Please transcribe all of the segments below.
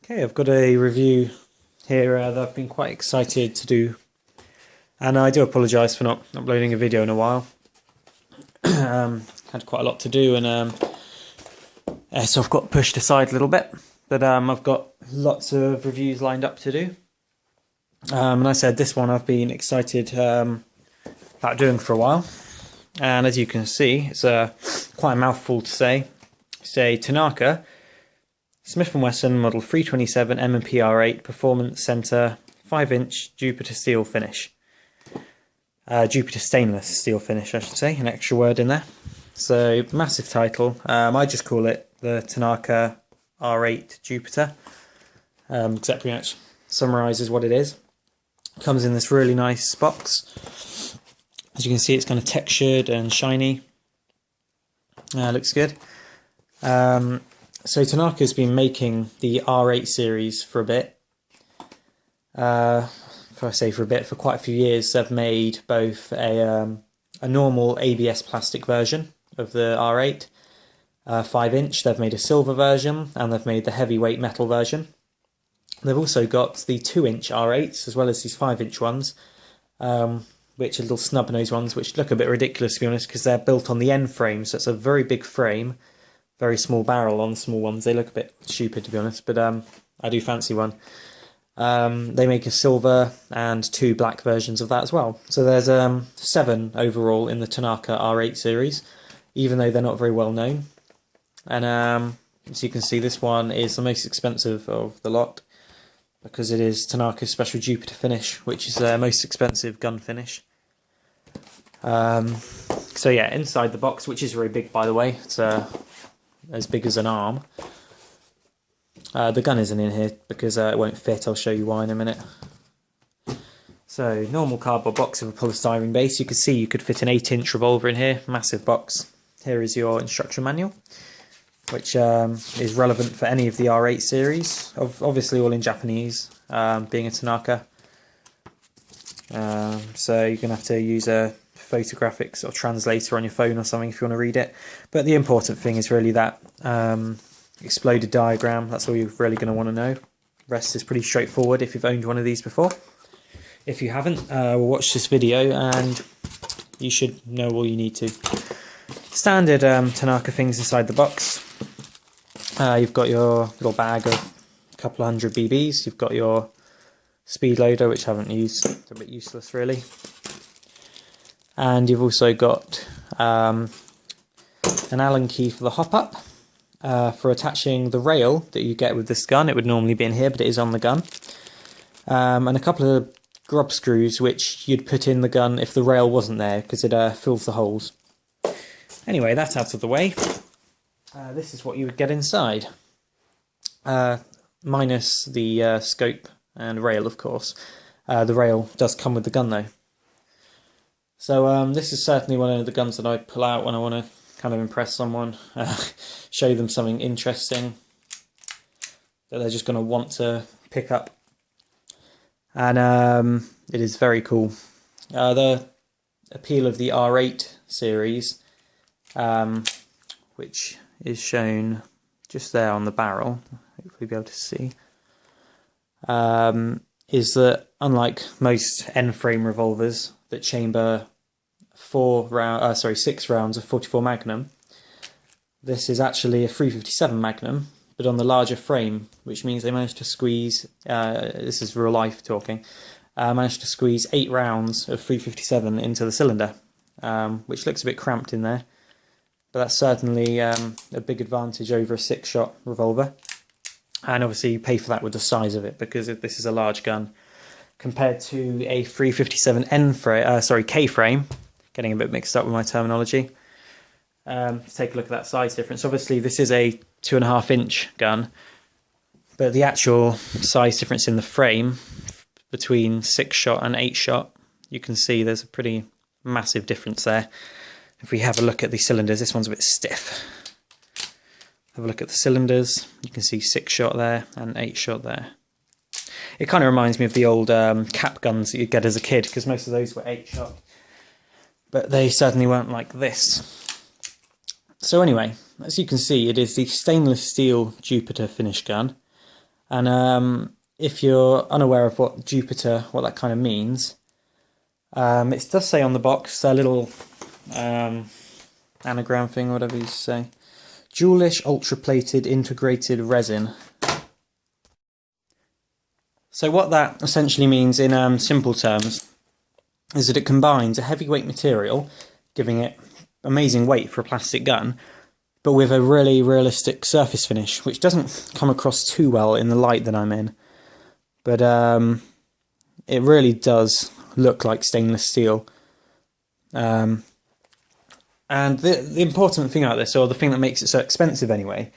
Okay, I've got a review here that I've been quite excited to do, and I do apologise for not uploading a video in a while. Had quite a lot to do, and so I've got pushed aside a little bit, but I've got lots of reviews lined up to do. And I said this one I've been excited about doing for a while, and as you can see, it's quite a mouthful to say. It's a Tanaka Smith & Wesson Model 327 M&P R8 Performance Center 5-inch Jupiter steel finish. Jupiter stainless steel finish, I should say, an extra word in there. So, massive title. I just call it the Tanaka R8 Jupiter, because that pretty much summarises what it is. Comes in this really nice box. As you can see, it's kind of textured and shiny. Looks good. So Tanaka's been making the R8 series for a bit. For quite a few years. They've made both a normal ABS plastic version of the R8, 5-inch. They've made a silver version, and they've made the heavyweight metal version. They've also got the 2-inch R8s, as well as these 5-inch ones, which are little snub-nosed ones, which look a bit ridiculous, to be honest, because they're built on the end frame, so it's a very big frame. Very small barrel on small ones. They look a bit stupid, to be honest, but I do fancy one. They make a silver and 2 black versions of that as well. So there's 7 overall in the Tanaka R8 series, even though they're not very well known. And as you can see, this one is the most expensive of the lot, because it is Tanaka's special Jupiter finish, which is their most expensive gun finish. So yeah, inside the box, which is very big, by the way, it's as big as an arm. The gun isn't in here because it won't fit. I'll show you why in a minute. So, normal cardboard box with a polystyrene base. You can see you could fit an 8-inch revolver in here. Massive box. Here is your instruction manual, which is relevant for any of the R8 series. Obviously all in Japanese, being a Tanaka. So you're going to have to use a photographic sort of translator on your phone or something if you want to read it. But the important thing is really that exploded diagram. That's all you're really going to want to know. The rest is pretty straightforward if you've owned one of these before. If you haven't, we'll watch this video and you should know all you need to. Standard Tanaka things inside the box. You've got your little bag of a couple of hundred BBs. You've got your speed loader, which I haven't used. It's a bit useless, really. And you've also got an Allen key for the hop-up, for attaching the rail that you get with this gun. It would normally be in here, but it is on the gun. And a couple of grub screws, which you'd put in the gun if the rail wasn't there, because it fills the holes. Anyway, that's out of the way. This is what you would get inside. Minus the scope and rail, of course. The rail does come with the gun, though. So this is certainly one of the guns that I pull out when I want to kind of impress someone, show them something interesting that they're just going to want to pick up. And it is very cool. The appeal of the R8 series, which is shown just there on the barrel, hopefully you'll be able to see, is that unlike most end-frame revolvers that chamber 6 rounds of 44 Magnum, this is actually a 357 Magnum, but on the larger frame, which means they managed to squeeze, this is real life talking, managed to squeeze 8 rounds of 357 into the cylinder, which looks a bit cramped in there, but that's certainly a big advantage over a 6-shot revolver. And obviously you pay for that with the size of it, because this is a large gun compared to a 357 K frame. Getting a bit mixed up with my terminology. Let's take a look at that size difference. Obviously this is a 2.5-inch gun, but the actual size difference in the frame between 6-shot and 8-shot, you can see there's a pretty massive difference there. If we have a look at the cylinders, this one's a bit stiff. Have a look at the cylinders, you can see 6-shot there and 8-shot there. It kind of reminds me of the old cap guns that you'd get as a kid, because most of those were 8-shot. But they certainly weren't like this. So anyway, as you can see, it is the stainless steel Jupiter finish gun. And if you're unaware of what Jupiter, what that kind of means, it does say on the box, a little anagram thing, whatever you say, Jewelish ultra-plated integrated resin. So what that essentially means in simple terms is that it combines a heavyweight material, giving it amazing weight for a plastic gun, but with a really realistic surface finish, which doesn't come across too well in the light that I'm in. But it really does look like stainless steel. And the important thing about this, or the thing that makes it so expensive anyway,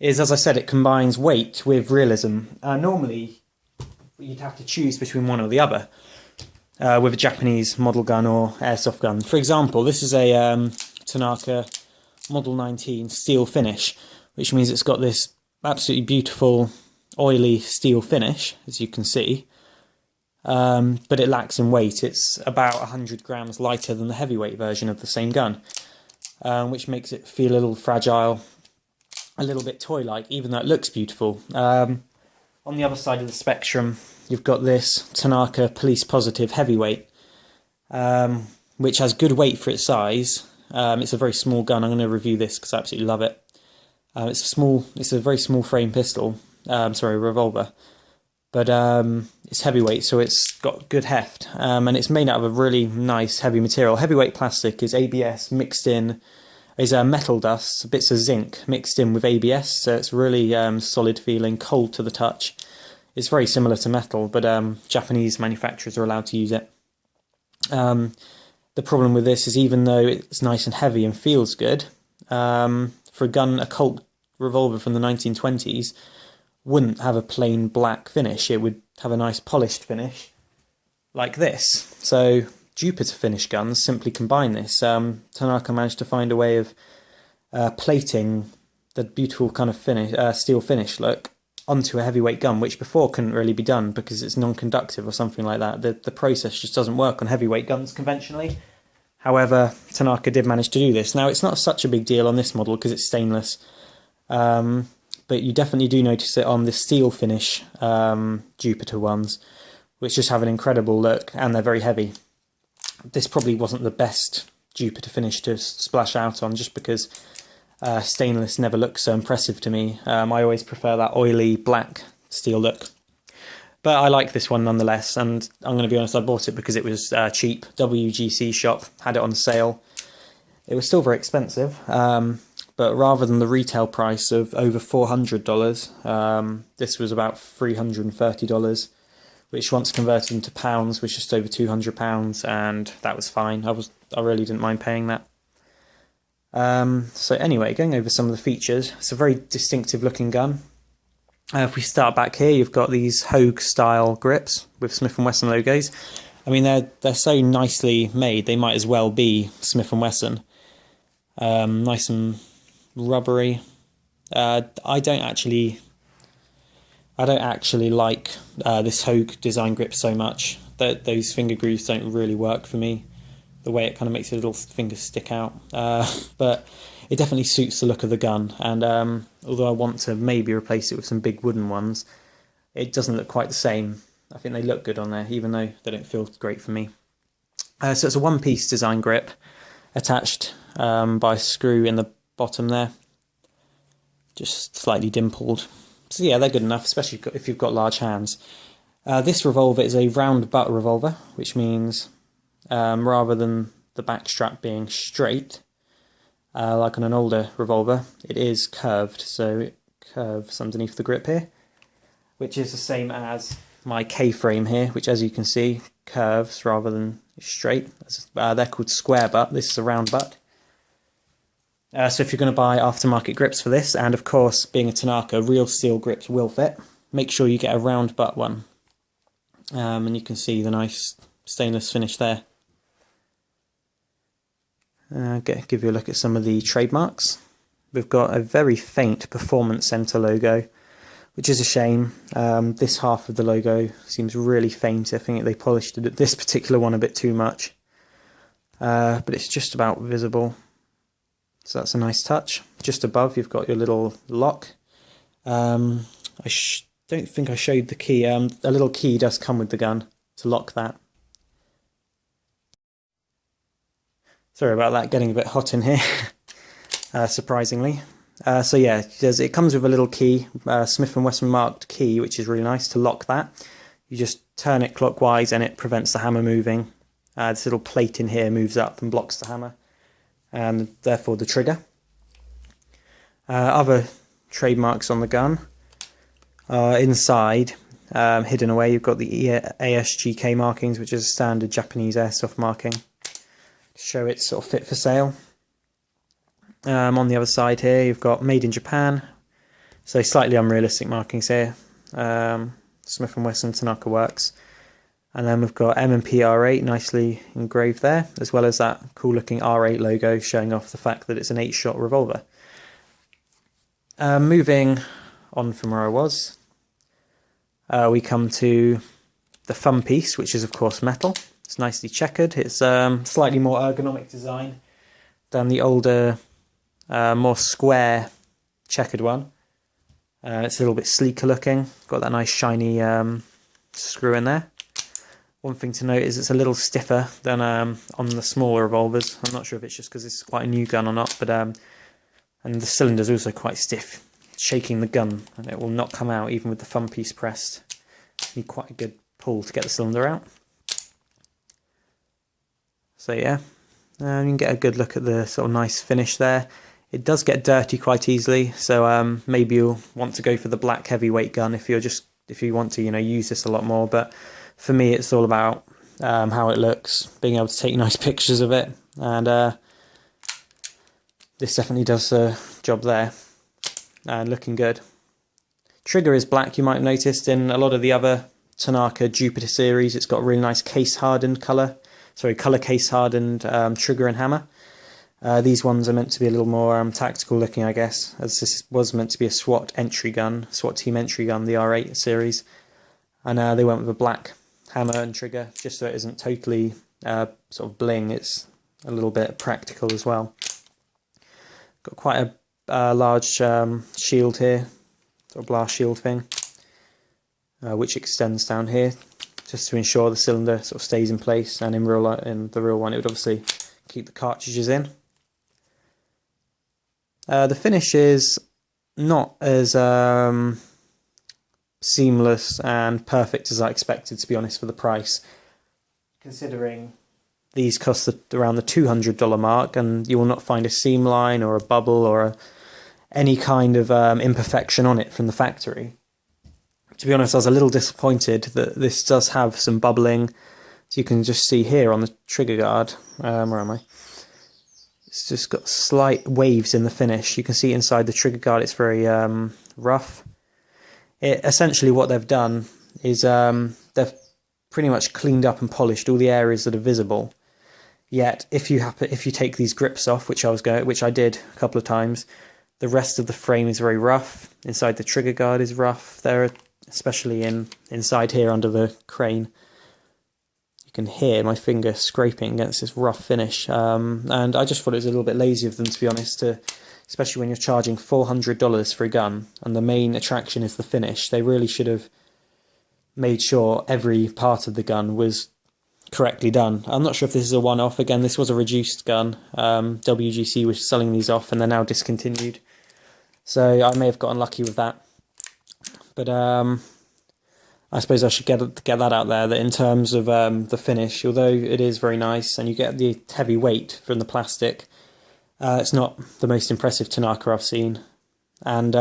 is, as I said, it combines weight with realism. Normally, you'd have to choose between one or the other with a Japanese model gun or airsoft gun. For example, this is a Tanaka Model 19 steel finish, which means it's got this absolutely beautiful oily steel finish, as you can see, but it lacks in weight. It's about 100 grams lighter than the heavyweight version of the same gun, which makes it feel a little fragile, a little bit toy-like, even though it looks beautiful. On the other side of the spectrum, you've got this Tanaka Police Positive heavyweight, which has good weight for its size. It's a very small gun. I'm going to review this because I absolutely love it. It's a very small frame pistol, revolver, but it's heavyweight, so it's got good heft, and it's made out of a really nice heavy material. Heavyweight plastic is ABS mixed in, is metal dust, bits of zinc mixed in with ABS, so it's really solid feeling, cold to the touch. It's very similar to metal, but Japanese manufacturers are allowed to use it. The problem with this is, even though it's nice and heavy and feels good, for a gun, a Colt revolver from the 1920s wouldn't have a plain black finish. It would have a nice polished finish like this. So Jupiter finish guns simply combine this. Tanaka managed to find a way of plating the beautiful kind of finish, steel finish look onto a heavyweight gun, which before couldn't really be done because it's non-conductive or something like that. The process just doesn't work on heavyweight guns conventionally. However, Tanaka did manage to do this. Now, it's not such a big deal on this model because it's stainless, but you definitely do notice it on the steel finish Jupiter ones, which just have an incredible look, and they're very heavy. This probably wasn't the best Jupiter finish to splash out on, just because stainless never looks so impressive to me. I always prefer that oily black steel look. But I like this one nonetheless, and I'm going to be honest, I bought it because it was cheap. WGC shop had it on sale. It was still very expensive, but rather than the retail price of over $400, this was about $330, which once converted into pounds was just over £200, and that was fine. I really didn't mind paying that. So anyway, going over some of the features, it's a very distinctive looking gun. If we start back here, you've got these Hogue style grips with Smith & Wesson logos. I mean, they're so nicely made, they might as well be Smith & Wesson. Nice and rubbery. I don't actually like this Hogue design grip so much. Those finger grooves don't really work for me. The way it kind of makes your little fingers stick out. But it definitely suits the look of the gun, and although I want to maybe replace it with some big wooden ones, it doesn't look quite the same. I think they look good on there, even though they don't feel great for me. So it's a one-piece design grip attached by a screw in the bottom there, just slightly dimpled. So yeah, they're good enough, especially if you've got large hands. This revolver is a round butt revolver, which means rather than the back strap being straight, like on an older revolver, it is curved, so it curves underneath the grip here, which is the same as my K-frame here, which, as you can see, curves rather than straight. They're called square butt. This is a round butt. So if you're going to buy aftermarket grips for this, and of course, being a Tanaka, real steel grips will fit, make sure you get a round butt one. And you can see the nice stainless finish there. Give you a look at some of the trademarks. We've got a very faint performance center logo, which is a shame. This half of the logo seems really faint. I think they polished this particular one a bit too much, but it's just about visible, so that's a nice touch. Just above, you've got your little lock. I don't think I showed the key. A little key does come with the gun to lock that. Sorry about that, getting a bit hot in here, surprisingly. So yeah, it comes with a little key, Smith & Wesson marked key, which is really nice to lock that. You just turn it clockwise and it prevents the hammer moving. This little plate in here moves up and blocks the hammer, and therefore the trigger. Other trademarks on the gun are inside, hidden away. You've got the ASGK markings, which is a standard Japanese airsoft marking, to show it's sort of fit for sale. On the other side here, you've got Made in Japan, so slightly unrealistic markings here. Smith & Wesson Tanaka works. And then we've got M&P R8 nicely engraved there, as well as that cool looking R8 logo showing off the fact that it's an 8-shot revolver. Moving on from where I was, we come to the thumb piece, which is of course metal. It's nicely checkered. It's slightly more ergonomic design than the older, more square checkered one. It's a little bit sleeker looking. Got that nice shiny screw in there. One thing to note is it's a little stiffer than on the smaller revolvers. I'm not sure if it's just because it's quite a new gun or not, but and the cylinder's also quite stiff, shaking the gun, and it will not come out even with the thumb piece pressed. You need quite a good pull to get the cylinder out. So yeah, you can get a good look at the sort of nice finish there. It does get dirty quite easily, so maybe you'll want to go for the black heavyweight gun if you want to, use this a lot more. But for me, it's all about how it looks, being able to take nice pictures of it, and this definitely does the job there, and looking good. Trigger is black, you might have noticed. In a lot of the other Tanaka Jupiter series, it's got a really nice case-hardened color case-hardened trigger and hammer. These ones are meant to be a little more tactical looking, I guess, as this was meant to be a SWAT team entry gun, the R8 series. And they went with a black hammer and trigger, just so it isn't totally sort of bling, it's a little bit practical as well. Got quite a large shield here, sort of blast shield thing, which extends down here, just to ensure the cylinder sort of stays in place, and in the real one it would obviously keep the cartridges in. The finish is not as seamless and perfect as I expected, to be honest, for the price, considering these cost around the $200 mark, and you will not find a seam line or a bubble or any kind of imperfection on it from the factory. To be honest, I was a little disappointed that this does have some bubbling, as you can just see here on the trigger guard. Where am I? It's just got slight waves in the finish. You can see inside the trigger guard it's very rough. Essentially what they've done is they've pretty much cleaned up and polished all the areas that are visible. Yet if you take these grips off, which I did a couple of times, the rest of the frame is very rough. Inside the trigger guard is rough. There, especially inside here under the crane. You can hear my finger scraping against this rough finish, and I just thought it was a little bit lazy of them, to be honest, especially when you're charging $400 for a gun and the main attraction is the finish. They really should have made sure every part of the gun was correctly done. I'm not sure if this is a one-off. Again, this was a reduced gun. WGC was selling these off and they're now discontinued, so I may have got unlucky with that. But I suppose I should get that out there, that in terms of the finish, although it is very nice and you get the heavy weight from the plastic, it's not the most impressive Tanaka I've seen. And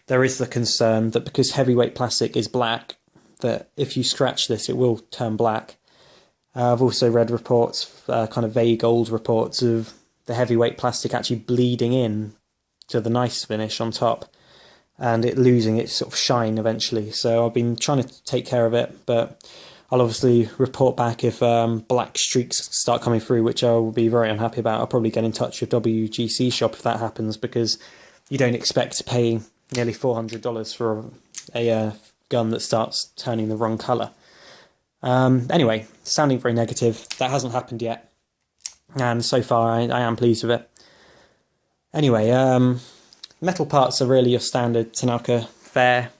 there is the concern that because heavyweight plastic is black, that if you scratch this it will turn black. I've also read reports, kind of vague old reports, of the heavyweight plastic actually bleeding in to the nice finish on top, and it losing its sort of shine eventually. So I've been trying to take care of it, but I'll obviously report back if black streaks start coming through, which I will be very unhappy about. I'll probably get in touch with WGC shop if that happens, because you don't expect to pay nearly $400 for a gun that starts turning the wrong colour. Anyway, sounding very negative, that hasn't happened yet, and so far I am pleased with it. Anyway, metal parts are really your standard Tanaka fare.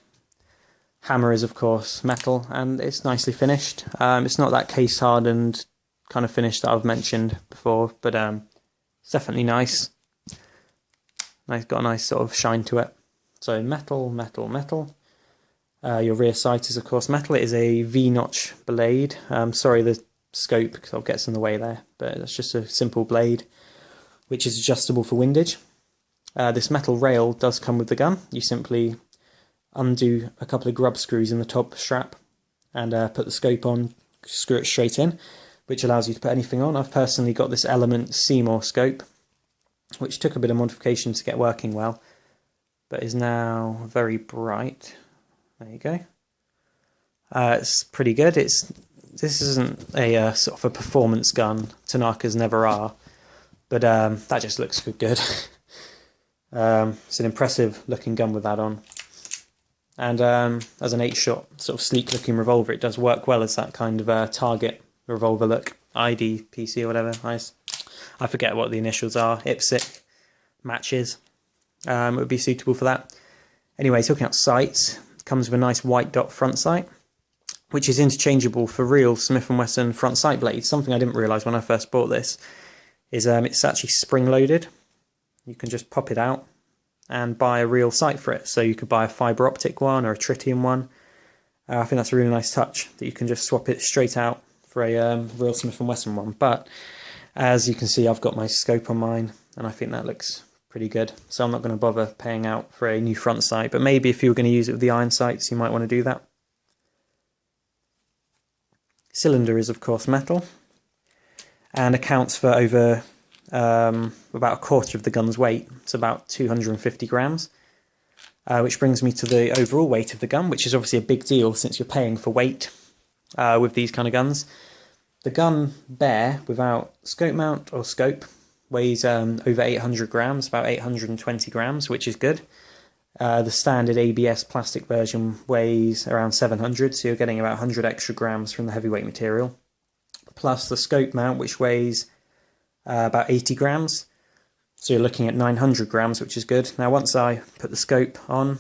Hammer is of course metal, and it's nicely finished. It's not that case hardened kind of finish that I've mentioned before, but it's definitely nice. Got a nice sort of shine to it. So metal, metal, metal. Your rear sight is of course metal. It is a V-notch blade. Sorry the scope because it gets in the way there, but it's just a simple blade which is adjustable for windage. This metal rail does come with the gun. You simply undo a couple of grub screws in the top strap and put the scope on, screw it straight in, which allows you to put anything on. I've personally got this Element Seymour scope, which took a bit of modification to get working well, but is now very bright. There you go. It's pretty good. This isn't a sort of a performance gun. Tanaka's never are, but that just looks good. It's an impressive looking gun with that on. And as an 8-shot sort of sleek looking revolver, it does work well as that kind of target revolver look. ID, PC or whatever. I forget what the initials are. IPSC matches. It would be suitable for that. Anyway, talking about sights, it comes with a nice white dot front sight, which is interchangeable for real Smith & Wesson front sight blades. Something I didn't realise when I first bought this is it's actually spring loaded. You can just pop it out and buy a real sight for it. So you could buy a fibre optic one or a tritium one. I think that's a really nice touch that you can just swap it straight out for a real Smith & Wesson one. But as you can see, I've got my scope on mine and I think that looks pretty good. So I'm not going to bother paying out for a new front sight, but maybe if you were going to use it with the iron sights, you might want to do that. Cylinder is of course metal and accounts for over about a quarter of the gun's weight. It's about 250 grams, which brings me to the overall weight of the gun, which is obviously a big deal since you're paying for weight with these kind of guns. The gun bare, without scope mount or scope, weighs over 800 grams, about 820 grams, which is good. The standard ABS plastic version weighs around 700, so you're getting about 100 extra grams from the heavyweight material. Plus the scope mount, which weighs about 80 grams, so you're looking at 900 grams, which is good. Now once I put the scope on,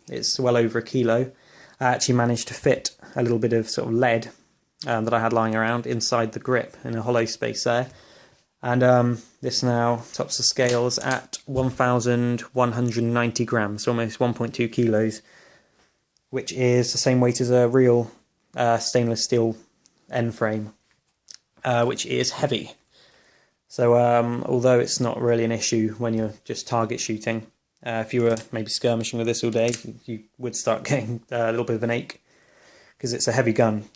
it's well over a kilo. I actually managed to fit a little bit of sort of lead that I had lying around inside the grip in a hollow space there, and this now tops the scales at 1,190 grams, almost 1.2 kilos, which is the same weight as a real stainless steel end frame, which is heavy. So although it's not really an issue when you're just target shooting, if you were maybe skirmishing with this all day, you would start getting a little bit of an ache because it's a heavy gun.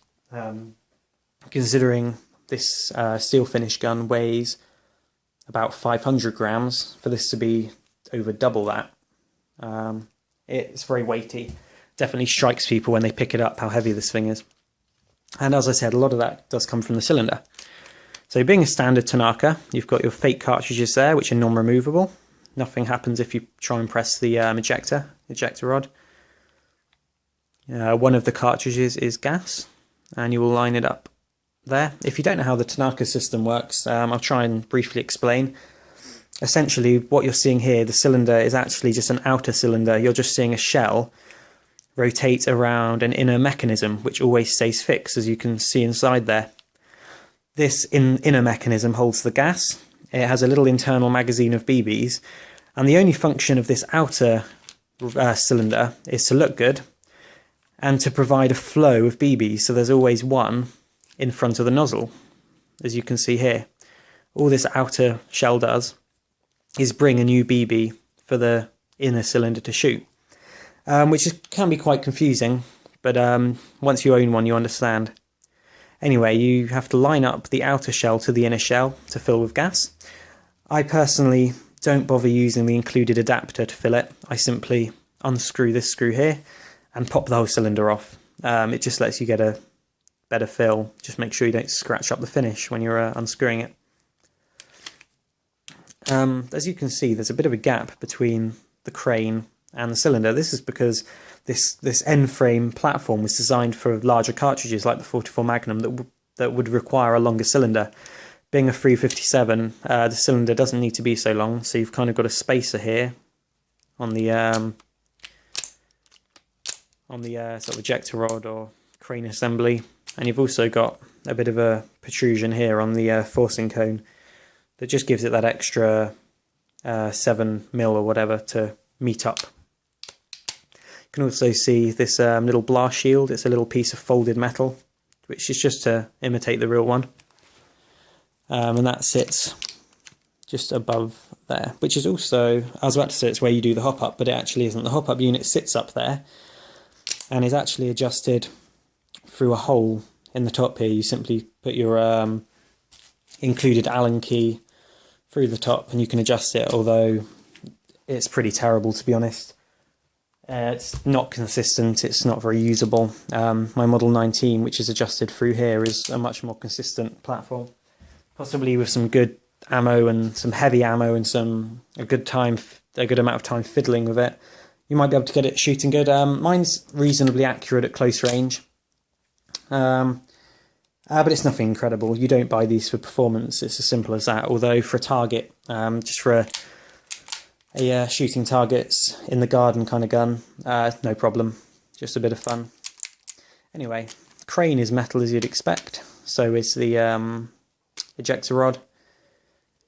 Considering this steel finish gun weighs about 500 grams, for this to be over double that, it's very weighty. Definitely strikes people when they pick it up how heavy this thing is. And as I said, a lot of that does come from the cylinder. So being a standard Tanaka, you've got your fake cartridges there, which are non-removable. Nothing happens if you try and press the ejector rod. One of the cartridges is gas, and you will line it up there. If you don't know how the Tanaka system works, I'll try and briefly explain. Essentially, what you're seeing here, the cylinder is actually just an outer cylinder. You're just seeing a shell rotate around an inner mechanism, which always stays fixed, as you can see inside there. This inner mechanism holds the gas. It has a little internal magazine of BBs, and the only function of this outer cylinder is to look good and to provide a flow of BBs. So there's always one in front of the nozzle, as you can see here. All this outer shell does is bring a new BB for the inner cylinder to shoot, which can be quite confusing, but once you own one, you understand. Anyway, you have to line up the outer shell to the inner shell to fill with gas. I personally don't bother using the included adapter to fill it. I simply unscrew this screw here and pop the whole cylinder off. It just lets you get a better fill. Just make sure you don't scratch up the finish when you're unscrewing it. As you can see, there's a bit of a gap between the crane and the cylinder. This is because this end frame platform was designed for larger cartridges like the 44 Magnum that would require a longer cylinder. Being a 357, the cylinder doesn't need to be so long, so you've kind of got a spacer here on the on the sort of ejector rod or crane assembly, and you've also got a bit of a protrusion here on the forcing cone that just gives it that extra 7mm or whatever to meet up. You can also see this little blast shield. It's a little piece of folded metal, which is just to imitate the real one, and that sits just above there, which is also, I was about to say it's where you do the hop up, but it actually isn't. The hop up unit sits up there and is actually adjusted through a hole in the top here. You simply put your included Allen key through the top and you can adjust it, although it's pretty terrible, to be honest. It's not consistent, it's not very usable. My Model 19, which is adjusted through here, is a much more consistent platform, possibly with some good ammo and some heavy ammo and a good amount of time fiddling with it. You might be able to get it shooting good. Mine's reasonably accurate at close range, but it's nothing incredible. You don't buy these for performance, it's as simple as that. Although for a target, just for a shooting targets in the garden kind of gun, no problem, just a bit of fun. Anyway, crane is metal as you'd expect, so is the ejector rod.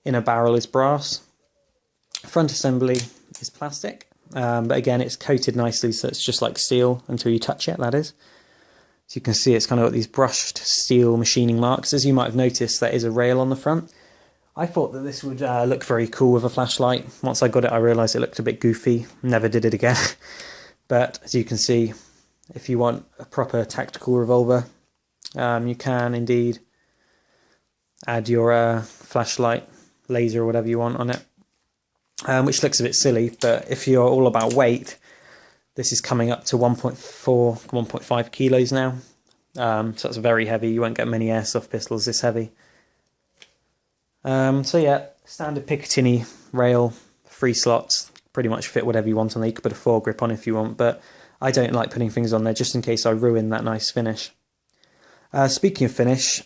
Inner barrel is brass. Front assembly is plastic, but again it's coated nicely, so it's just like steel until you touch it, that is. So you can see it's kind of got these brushed steel machining marks. As you might have noticed, there is a rail on the front. I thought that this would look very cool with a flashlight. Once I got it, I realised it looked a bit goofy. Never did it again. But as you can see, if you want a proper tactical revolver, you can indeed add your flashlight, laser or whatever you want on it, which looks a bit silly, but if you're all about weight, this is coming up to 1.4, 1.5 kilos now, so that's very heavy. You won't get many airsoft pistols this heavy. So yeah, standard Picatinny rail, 3 slots, pretty much fit whatever you want on there. You could put a foregrip on if you want, but I don't like putting things on there just in case I ruin that nice finish. Speaking of finish,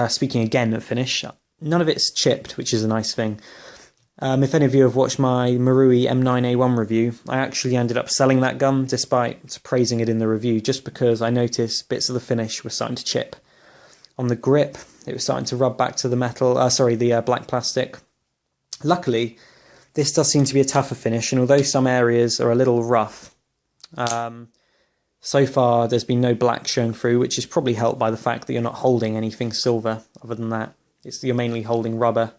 speaking again of finish, none of it's chipped, which is a nice thing. If any of you have watched my Marui M9A1 review, I actually ended up selling that gun despite praising it in the review, just because I noticed bits of the finish were starting to chip. On the grip, it was starting to rub back to the metal, the black plastic. Luckily, this does seem to be a tougher finish, and although some areas are a little rough, so far there's been no black showing through, which is probably helped by the fact that you're not holding anything silver. Other than that, you're mainly holding rubber,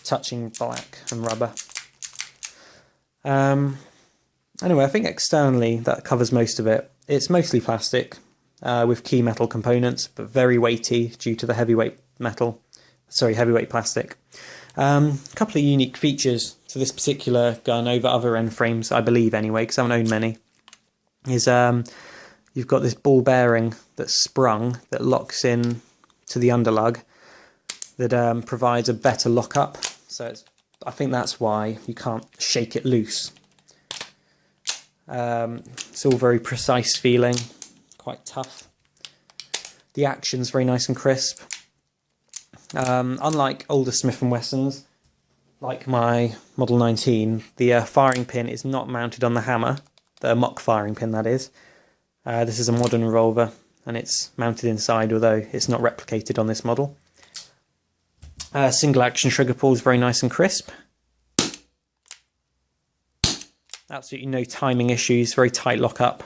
touching black and rubber. Anyway, I think externally that covers most of it. It's mostly plastic with key metal components, but very weighty due to the heavyweight plastic. A couple of unique features to this particular gun over other end frames, I believe anyway, because I haven't owned many, is you've got this ball bearing that's sprung that locks in to the underlug that provides a better lockup. So I think that's why you can't shake it loose. It's all very precise feeling, quite tough. The action's very nice and crisp. Unlike older Smith & Wessons, like my Model 19, the firing pin is not mounted on the hammer, the mock firing pin that is. This is a modern revolver and it's mounted inside, although it's not replicated on this model. Single action trigger pull is very nice and crisp. Absolutely no timing issues, very tight lockup,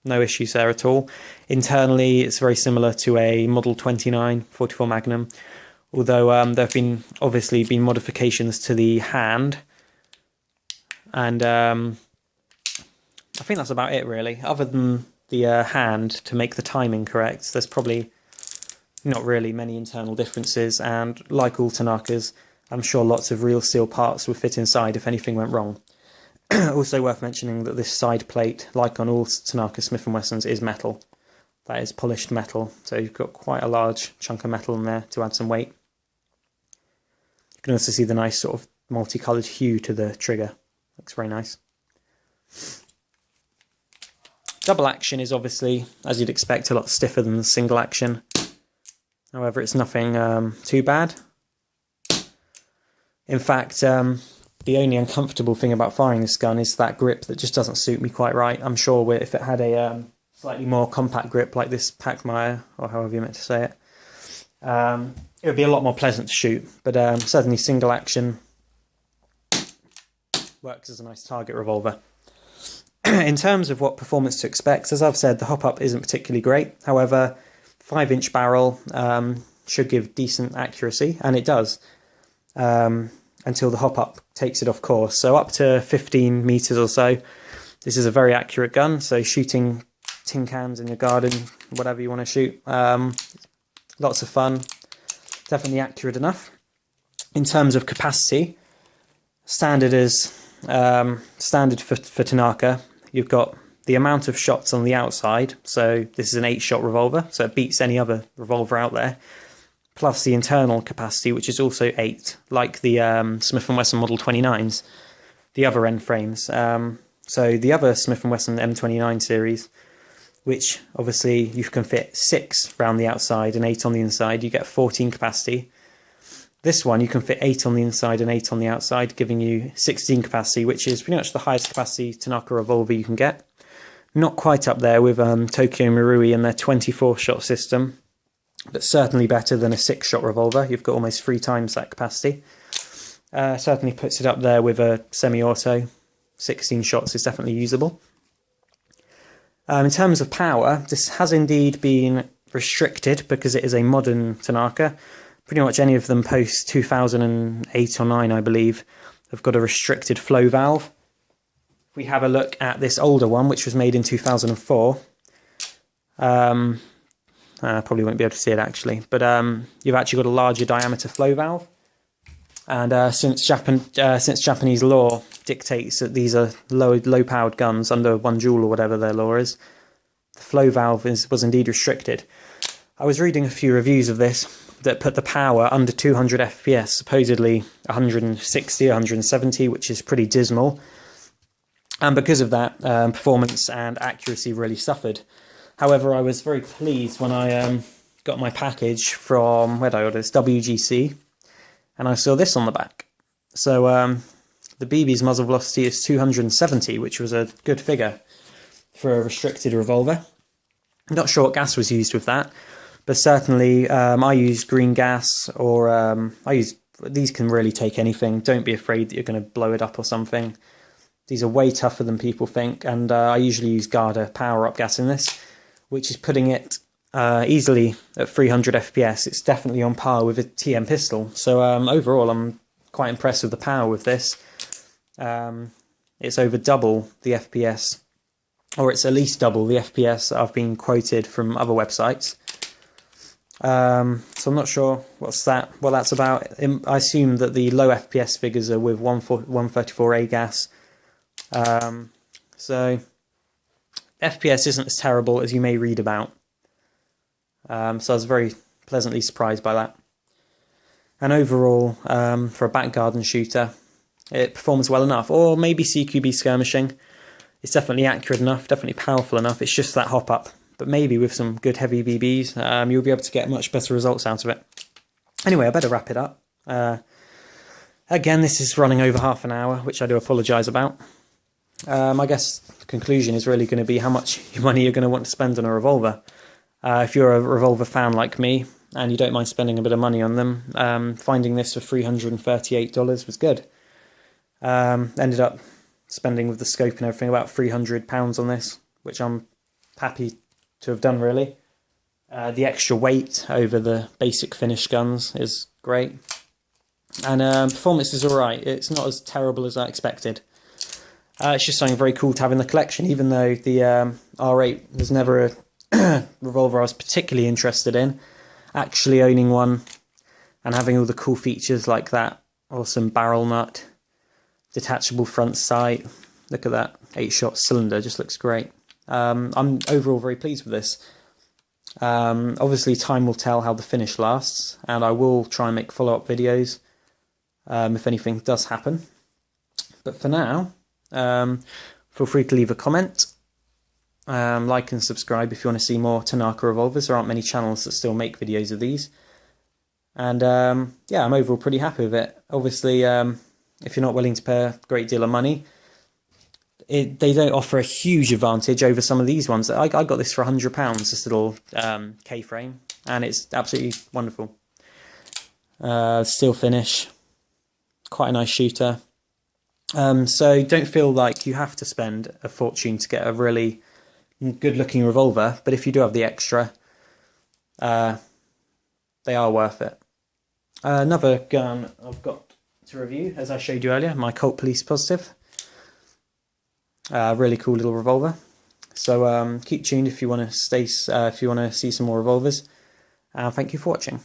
no issues there at all. Internally it's very similar to a Model 29 44 Magnum, although there have obviously been modifications to the hand, and I think that's about it really. Other than the hand to make the timing correct, there's probably not really many internal differences, and like all Tanakas, I'm sure lots of real steel parts would fit inside if anything went wrong. Also worth mentioning that this side plate, like on all Tanaka Smith & Wessons, is metal. That is polished metal, so you've got quite a large chunk of metal in there to add some weight. You can also see the nice sort of multicoloured hue to the trigger. Looks very nice. Double action is obviously, as you'd expect, a lot stiffer than the single action. However, it's nothing too bad. In fact, the only uncomfortable thing about firing this gun is that grip that just doesn't suit me quite right. I'm sure if it had a slightly more compact grip like this Packmeyer, or however you meant to say it, it would be a lot more pleasant to shoot. But certainly single action works as a nice target revolver. In terms of what performance to expect, as I've said, the hop-up isn't particularly great. However, 5-inch barrel should give decent accuracy, and it does, until the hop-up takes it off course. So up to 15 meters or so, this is a very accurate gun. So shooting tin cans in your garden, whatever you want to shoot, lots of fun, definitely accurate enough. In terms of capacity, standard for Tanaka. You've got the amount of shots on the outside, so this is an 8-shot revolver, so it beats any other revolver out there, plus the internal capacity, which is also 8, like the Smith & Wesson Model 29s, the other end frames. So the other Smith & Wesson M29 series, which obviously you can fit 6 around the outside and 8 on the inside, you get 14 capacity. This one, you can fit 8 on the inside and 8 on the outside, giving you 16 capacity, which is pretty much the highest capacity Tanaka revolver you can get. Not quite up there with Tokyo Marui and their 24-shot system, but certainly better than a 6-shot revolver. You've got almost 3 times that capacity. Certainly puts it up there with a semi-auto. 16 shots is definitely usable. In terms of power, this has indeed been restricted because it is a modern Tanaka. Pretty much any of them post 2008 or 9, I believe, have got a restricted flow valve. If we have a look at this older one, which was made in 2004, I probably won't be able to see it actually, but you've actually got a larger diameter flow valve. And since Japanese law dictates that these are low-powered guns under 1 joule or whatever their law is, the flow valve was indeed restricted. I was reading a few reviews of this that put the power under 200 FPS, supposedly 160, 170, which is pretty dismal. And because of that, performance and accuracy really suffered. However, I was very pleased when I got my package from, where did I order this, WGC, and I saw this on the back. So the BB's muzzle velocity is 270, which was a good figure for a restricted revolver. I'm not sure what gas was used with that, but certainly I used green gas, or these can really take anything. Don't be afraid that you're going to blow it up or something. These are way tougher than people think, and I usually use Garda power-up gas in this, which is putting it easily at 300 FPS. It's definitely on par with a TM pistol. So overall, I'm quite impressed with the power with this. It's over double the FPS, or it's at least double the FPS I've been quoted from other websites. So I'm not sure what that's about. I assume that the low FPS figures are with 134A gas. So FPS isn't as terrible as you may read about. So I was very pleasantly surprised by that. And overall, for a back garden shooter, it performs well enough. Or maybe CQB skirmishing. It's definitely accurate enough, definitely powerful enough. It's just that hop up. But maybe with some good heavy BBs, you'll be able to get much better results out of it. Anyway, I better wrap it up. Again, this is running over half an hour, which I do apologise about. I guess the conclusion is really going to be how much money you're going to want to spend on a revolver. If you're a revolver fan like me, and you don't mind spending a bit of money on them, finding this for $338 was good. Ended up spending, with the scope and everything, about £300 on this, which I'm happy to have done, really. The extra weight over the basic finished guns is great. And performance is alright. It's not as terrible as I expected. It's just something very cool to have in the collection, even though the R8 was never a revolver I was particularly interested in. Actually owning one and having all the cool features like that awesome barrel nut, detachable front sight, look at that 8-shot cylinder, just looks great. I'm overall very pleased with this. Obviously time will tell how the finish lasts, and I will try and make follow-up videos if anything does happen. But for now, feel free to leave a comment, like and subscribe if you want to see more Tanaka revolvers. There aren't many channels that still make videos of these. And yeah, I'm overall pretty happy with it. Obviously, if you're not willing to pay a great deal of money, they don't offer a huge advantage over some of these ones. I got this for £100, this little K-frame, and it's absolutely wonderful. Steel finish, quite a nice shooter. So don't feel like you have to spend a fortune to get a really good looking revolver, but if you do have the extra, they are worth it. Another gun I've got to review, as I showed you earlier, my Colt Police Positive. Really cool little revolver. So keep tuned if you want to see some more revolvers. Thank you for watching.